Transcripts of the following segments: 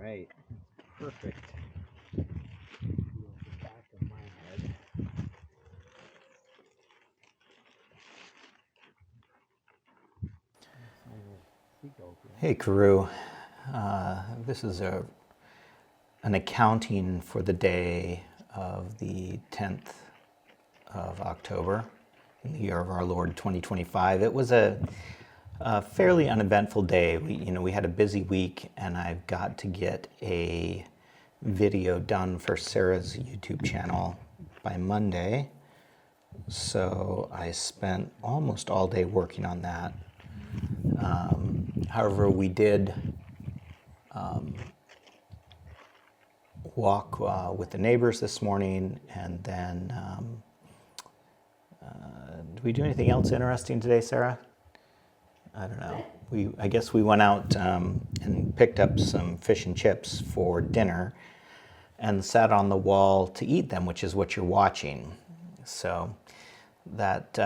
right. Perfect. The back of my head. Hey, Karu. This is an accounting for the day of the 10th of October in the year of our Lord 2025. It was a fairly uneventful day. We had a busy week, and I've got to get a video done for Sarah's YouTube channel by Monday. So I spent almost all day working on that. However, we did walk with the neighbors this morning, and then did we do anything else interesting today, Sarah? I don't know. I guess we went out and picked up some fish and chips for dinner and sat on the wall to eat them, which is what you're watching. So that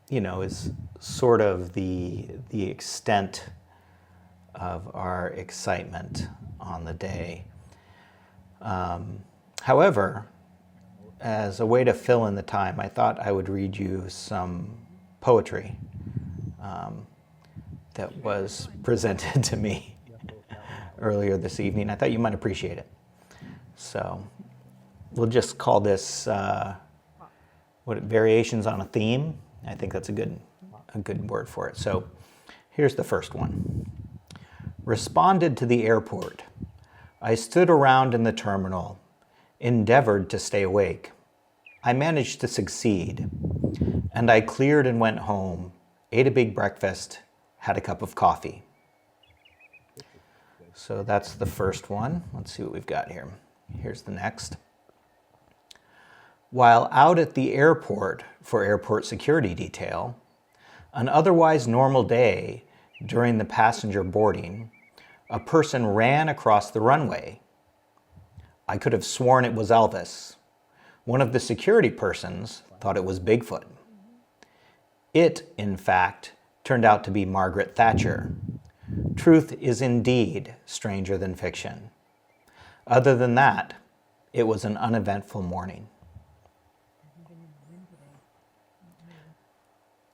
is sort of the extent of our excitement on the day. However, as a way to fill in the time, I thought I would read you some poetry that was presented to me earlier this evening. I thought you might appreciate it. So we'll just call this variations on a theme. I think that's a good word for it. So here's the first one. Responded to the airport. I stood around in the terminal, endeavored to stay awake. I managed to succeed, and I cleared and went home, ate a big breakfast, had a cup of coffee. So that's the first one. Let's see what we've got here. Here's the next. While out at the airport for airport security detail, an otherwise normal day during the passenger boarding, a person ran across the runway. I could have sworn it was Elvis. One of the security persons thought it was Bigfoot. It, in fact, turned out to be Margaret Thatcher. Truth is indeed stranger than fiction. Other than that, it was an uneventful morning.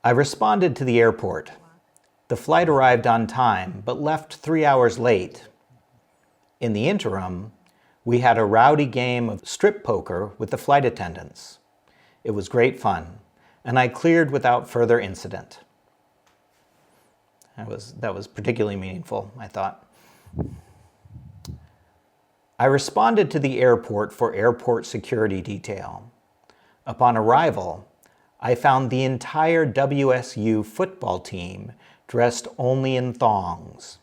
I responded to the airport. The flight arrived on time, but left 3 hours late. In the interim, we had a rowdy game of strip poker with the flight attendants. It was great fun, and I cleared without further incident. That was particularly meaningful, I thought. I responded to the airport for airport security detail. Upon arrival, I found the entire WSU football team dressed only in thongs.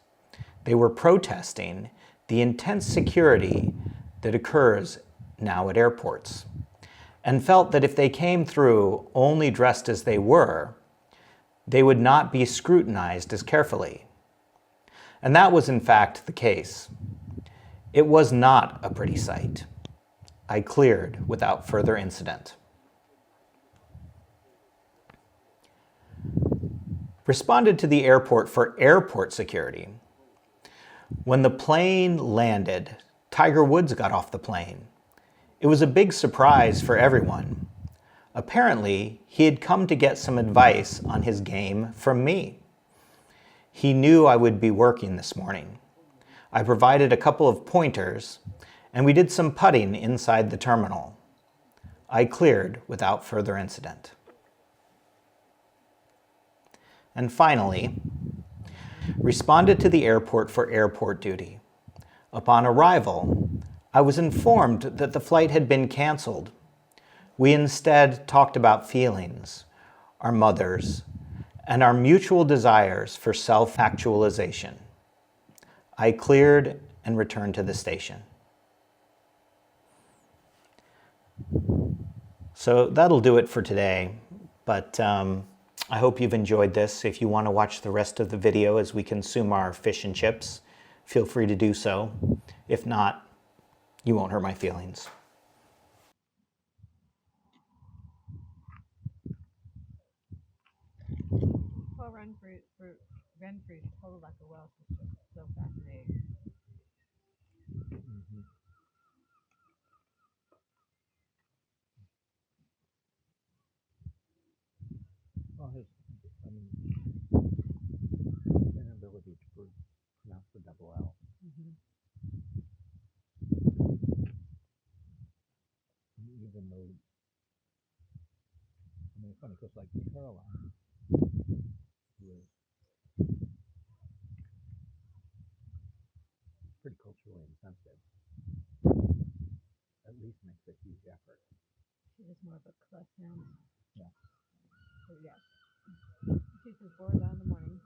They were protesting the intense security that occurs now at airports, and felt that if they came through only dressed as they were, they would not be scrutinized as carefully. And that was in fact the case. It was not a pretty sight. I cleared without further incident. Responded to the airport for airport security. When the plane landed, Tiger Woods got off the plane. It was a big surprise for everyone. Apparently, he had come to get some advice on his game from me. He knew I would be working this morning. I provided a couple of pointers, and we did some putting inside the terminal. I cleared without further incident. And finally, responded to the airport for airport duty. Upon arrival, I was informed that the flight had been canceled. We instead talked about feelings, our mothers, and our mutual desires for self-actualization. I cleared and returned to the station. So that'll do it for today, but I hope you've enjoyed this. If you want to watch the rest of the video as we consume our fish and chips, feel free to do so. If not, you won't hurt my feelings. Renfrey's total like a Welsh is just so fascinating. Well, his, I mean, inability to pronounce the double L. Even though, I mean, it's funny because like Caroline, who is pretty culturally insensitive, at least makes a huge effort. She was more of a club sound. Yeah. So yeah. She says 4 o'clock in the morning.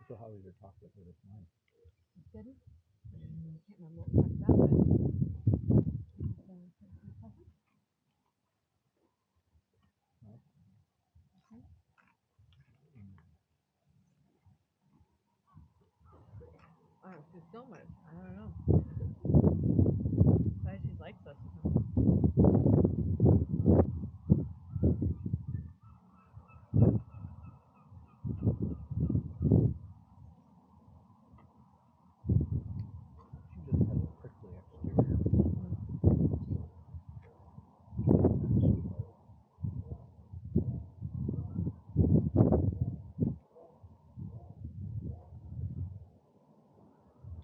So how was your talk with her this morning? Good. Can't remember what we talked about, but Right? she's so much. I don't know. Why she likes us. She just has a prickly exterior.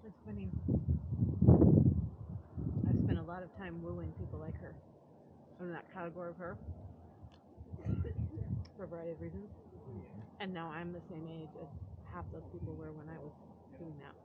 It's funny. I've spent a lot of time wooing people like her. In that category of her. For a variety of reasons. And now I'm the same age as half those people were when I was doing that.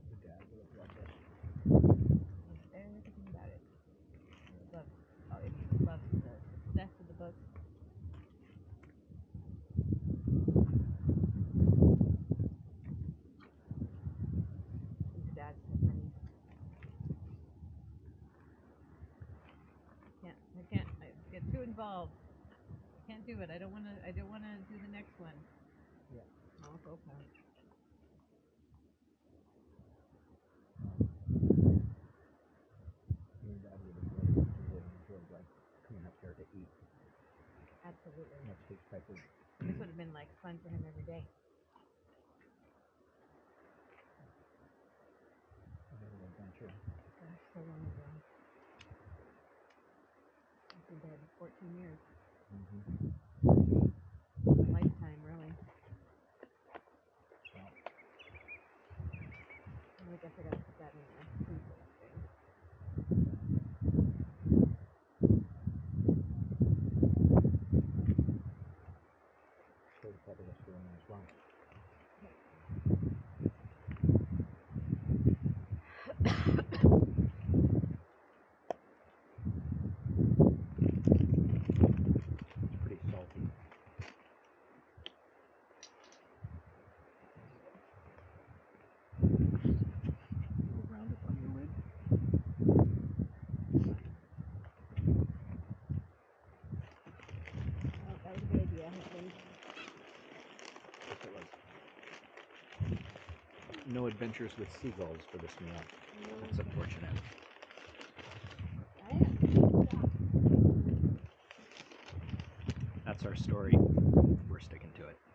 The dad would have loved it. Everything about it. Loves, loves the success of the book. The dad's so funny. I get too involved. I can't do it. I don't wanna do the next one. Yeah. Oh, okay. Your dad would have enjoyed like coming up here to eat. Absolutely. That's his type of. This would have been like fun for him every day. Little adventure. Gosh, so long ago. I've been dead 14 years. A lifetime, really. Well, I guess I gotta put that in there. Thing. so the part of us doing as well. It's pretty salty. no adventures with seagulls for this meal. That's unfortunate. That's our story. We're sticking to it.